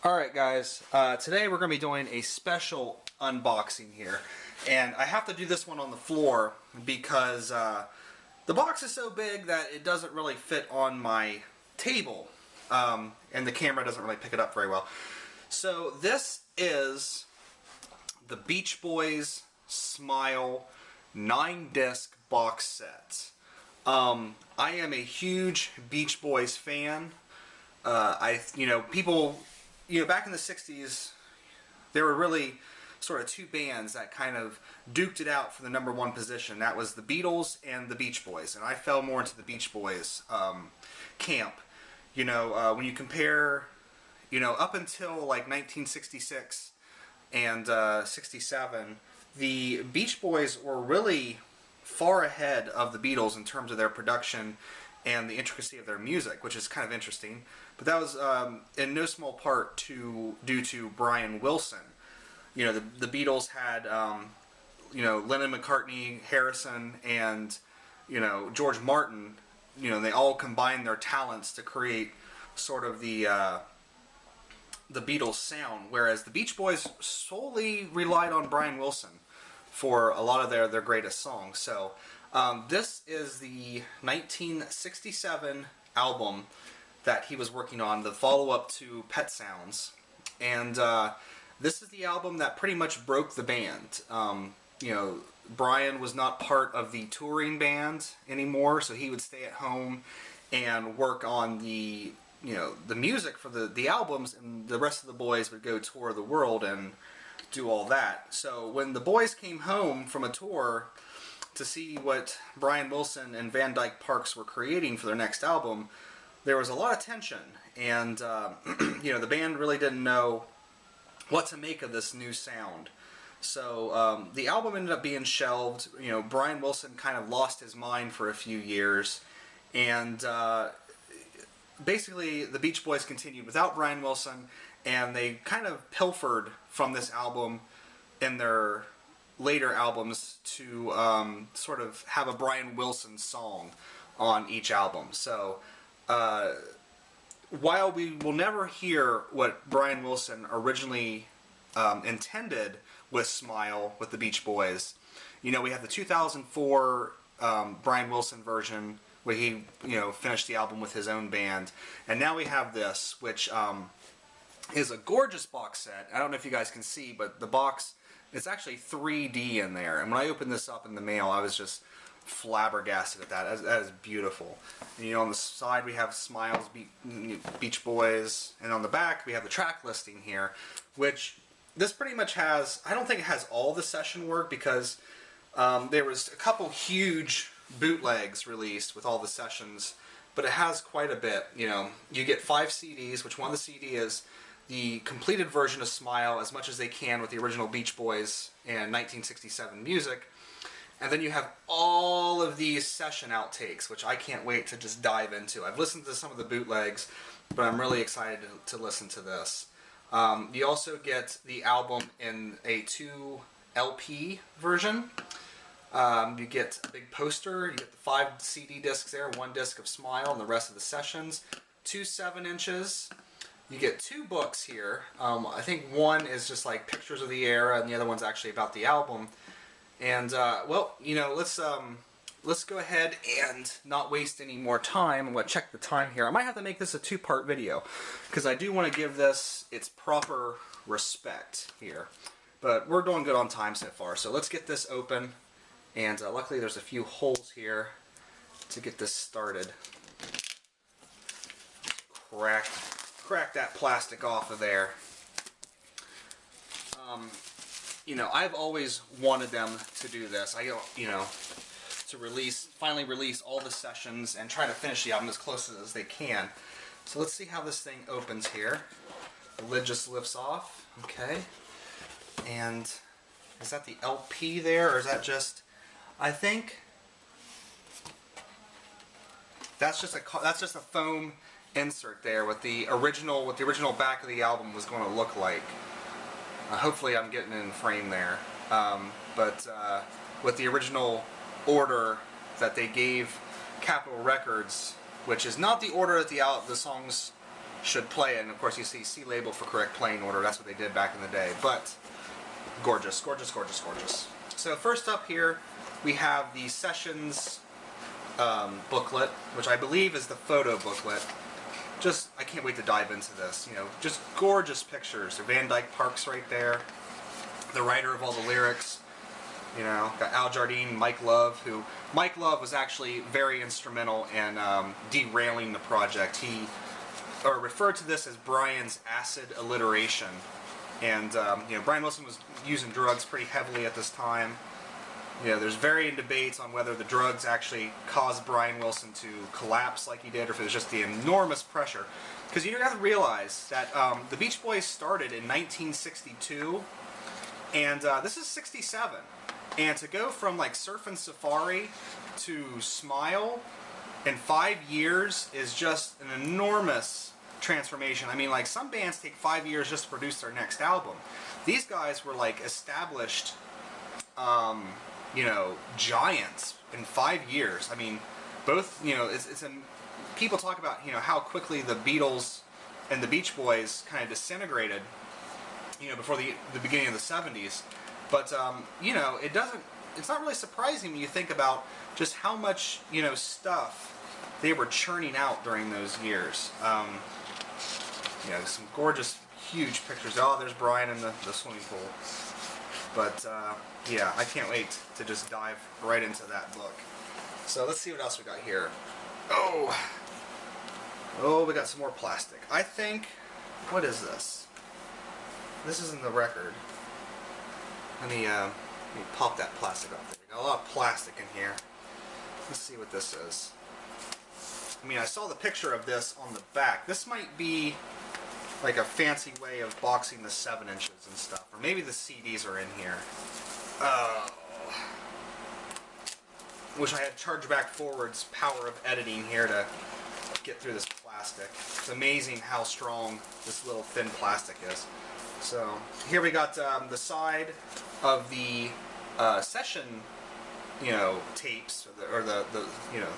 Alright guys, today we're going to be doing a special unboxing here. And I have to do this one on the floor because the box is so big that it doesn't really fit on my table. And the camera doesn't really pick it up very well. So this is the Beach Boys SMiLE 9-disc box set. I am a huge Beach Boys fan. People, back in the 60s, there were really sort of two bands that kind of duked it out for the #1 position. That was the Beatles and the Beach Boys, and I fell more into the Beach Boys camp. When you compare, up until like 1966 and 67, the Beach Boys were really far ahead of the Beatles in terms of their production and the intricacy of their music, which is kind of interesting. But that was in no small part due to Brian Wilson. The Beatles had Lennon, McCartney, Harrison, and George Martin. They all combined their talents to create sort of the Beatles sound, whereas the Beach Boys solely relied on Brian Wilson for a lot of their greatest songs. So this is the 1967 album that he was working on, the follow-up to Pet Sounds. And this is the album that pretty much broke the band. Brian was not part of the touring band anymore, so he would stay at home and work on the music for the albums, and the rest of the boys would go tour the world and do all that. So when the boys came home from a tour to see what Brian Wilson and Van Dyke Parks were creating for their next album, there was a lot of tension, and the band really didn't know what to make of this new sound. So the album ended up being shelved. Brian Wilson kind of lost his mind for a few years, and basically the Beach Boys continued without Brian Wilson, and they kind of pilfered from this album in their later albums to sort of have a Brian Wilson song on each album. So while we will never hear what Brian Wilson originally intended with SMiLE, with the Beach Boys, we have the 2004 Brian Wilson version where he finished the album with his own band, and now we have this, which is a gorgeous box set. I don't know if you guys can see, but the box, it's actually 3D in there, and when I opened this up in the mail, I was just flabbergasted at that. That is beautiful. And, on the side we have SMiLE's Beach Boys, and on the back we have the track listing here, which this pretty much has, I don't think it has all the session work, because there was a couple huge bootlegs released with all the sessions, but it has quite a bit. You get 5 CDs, which one of the CD is the completed version of SMiLE, as much as they can with the original Beach Boys and 1967 music. And then you have all of these session outtakes, which I can't wait to just dive into. I've listened to some of the bootlegs, but I'm really excited to listen to this. You also get the album in a 2 LP version. You get a big poster. You get the 5 CD discs there, 1 disc of SMiLE and the rest of the sessions. 2 7-inches. You get 2 books here. I think one is just like pictures of the era, and the other one's actually about the album. And let's go ahead and not waste any more time. I'm going to check the time here. I might have to make this a 2-part video, because I do want to give this its proper respect here. But we're doing good on time so far. So let's get this open. And luckily there's a few holes here to get this started. Crack that plastic off of there. I've always wanted them to do this. To finally release all the sessions and try to finish the album as close as they can. So let's see how this thing opens here. The lid just lifts off. Okay. And is that the LP there, or is that just? I think that's just a foam insert there with the original back of the album was going to look like. Hopefully I'm getting it in frame there. But with the original order that they gave Capitol Records, which is not the order that the songs should play. And of course you see C label for correct playing order. That's what they did back in the day. But gorgeous, gorgeous, gorgeous, gorgeous. So first up here we have the Sessions booklet, which I believe is the photo booklet. Just, I can't wait to dive into this. You know, just gorgeous pictures. Van Dyke Parks right there. The writer of all the lyrics. You know, got Al Jardine, Mike Love, who Mike Love was actually very instrumental in derailing the project. He referred to this as Brian's acid alliteration. And you know, Brian Wilson was using drugs pretty heavily at this time. You know, there's varying debates on whether the drugs actually caused Brian Wilson to collapse like he did, or if it was just the enormous pressure. Because you have to realize that the Beach Boys started in 1962, and this is 67. And to go from like Surfin' Safari to SMiLE in 5 years is just an enormous transformation. I mean, like, some bands take 5 years just to produce their next album. These guys were like established, you know, giants in 5 years. I mean, both, you know, people talk about, you know, how quickly the Beatles and the Beach Boys kind of disintegrated, you know, before the beginning of the 70s. But, you know, it's not really surprising when you think about just how much, you know, stuff they were churning out during those years. You know, some gorgeous, huge pictures. Oh, there's Brian in the swimming pool. But, yeah, I can't wait to just dive right into that book. So let's see what else we got here. Oh, we got some more plastic. I think, what is this? This isn't the record. Let me pop that plastic off. There we got a lot of plastic in here. Let's see what this is. I mean, I saw the picture of this on the back. This might be like a fancy way of boxing the 7 inches and stuff. Or maybe the CDs are in here. Oh. Wish I had chargeback forward's power of editing here to get through this plastic. It's amazing how strong this little thin plastic is. So here we got the side of the session, you know, tapes, or the you know,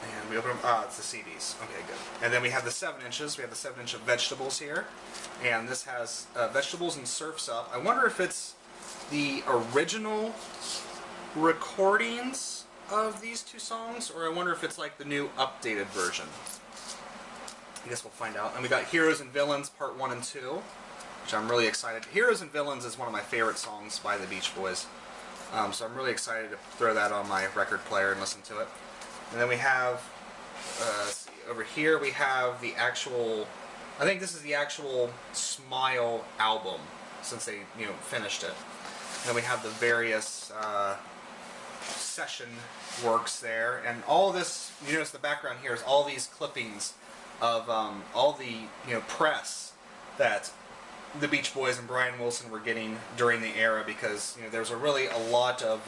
and we open them. It's the CDs. Okay, good. And then we have the 7 inches. We have the 7 inch of Vegetables here, and this has Vegetables and Surf's Up. I wonder if it's the original recordings of these two songs, or I wonder if it's like the new updated version. I guess we'll find out. And we got Heroes and Villains Part 1 and 2, which I'm really excited. Heroes and Villains is one of my favorite songs by the Beach Boys. So I'm really excited to throw that on my record player and listen to it. And then we have, let's see, over here we have the actual, I think this is the actual SMiLE album, since they, you know, finished it. And then we have the various session works there. And all this, you notice the background here is all these clippings of all the, you know, press that the Beach Boys and Brian Wilson were getting during the era, because, you know, there's really a lot of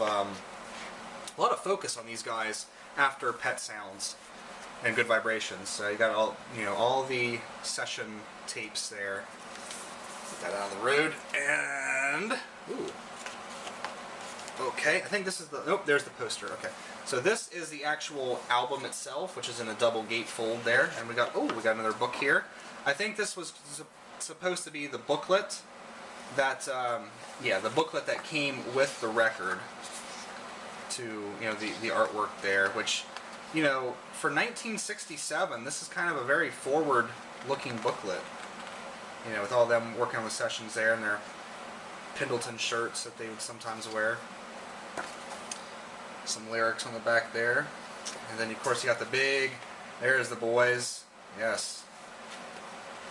focus on these guys after Pet Sounds and Good Vibrations. So you got all, you know, all the session tapes there. Get that out of the road. And ooh, okay, I think this is the, nope, there's the poster. Okay, so this is the actual album itself, which is in a double gatefold there. And we got, oh, we got another book here. I think this was supposed to be the booklet that, yeah, the booklet that came with the record to, you know, the artwork there, which, you know, for 1967, this is kind of a very forward-looking booklet. You know, with all them working on the sessions there and their Pendleton shirts that they would sometimes wear. Some lyrics on the back there. And then, of course, you got the big, there's the boys. Yes.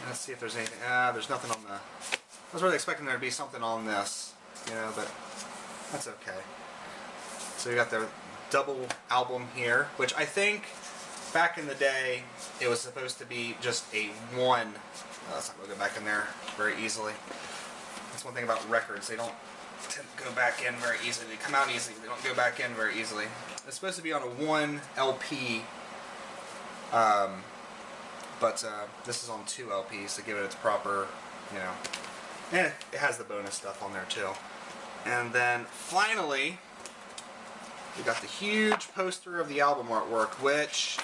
Let's see if there's anything. There's nothing on the, I was really expecting there to be something on this, you know, but that's okay. So you got the double album here, which I think back in the day it was supposed to be just a one. That's not going to go back in there very easily. That's one thing about records. They don't tend to go back in very easily. They come out easily. They don't go back in very easily. It's supposed to be on a 1 LP, but this is on 2 LPs to give it its proper, you know. And it has the bonus stuff on there too. And then finally, we got the huge poster of the album artwork, which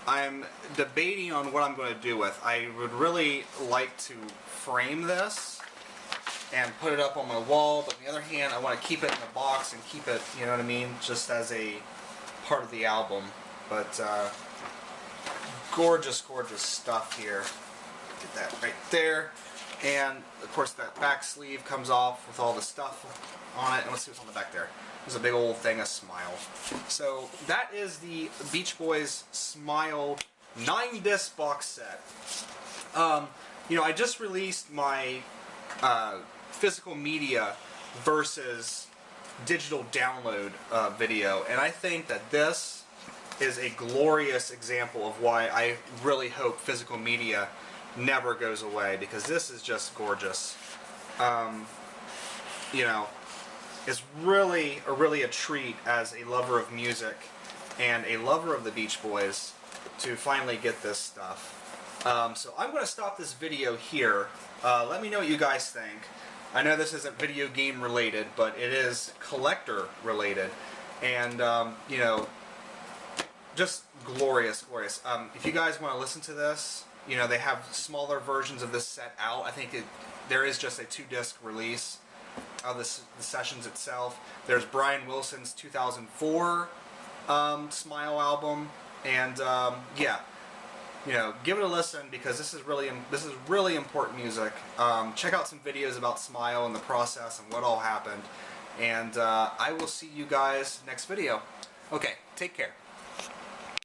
I'm debating on what I'm going to do with. I would really like to frame this and put it up on my wall, but on the other hand, I want to keep it in the box and keep it, you know what I mean, just as a part of the album. But gorgeous, gorgeous stuff here. Get that right there. And of course that back sleeve comes off with all the stuff on it. And let's see what's on the back there. There's a big old thing of SMiLE. So that is the Beach Boys SMiLE 9-disc box set. You know, I just released my physical media versus digital download video, and I think that this is a glorious example of why I really hope physical media never goes away, because this is just gorgeous. You know, it's really a treat as a lover of music and a lover of the Beach Boys to finally get this stuff. So I'm going to stop this video here. Let me know what you guys think. I know this isn't video game related, but it is collector related, and you know, just glorious, glorious. If you guys want to listen to this, you know, they have smaller versions of this set out. I think there is just a 2-disc release of the sessions itself. There's Brian Wilson's 2004 SMiLE album, and yeah. You know, give it a listen, because this is really important music. Check out some videos about SMiLE and the process and what all happened. And I will see you guys next video. Okay, take care.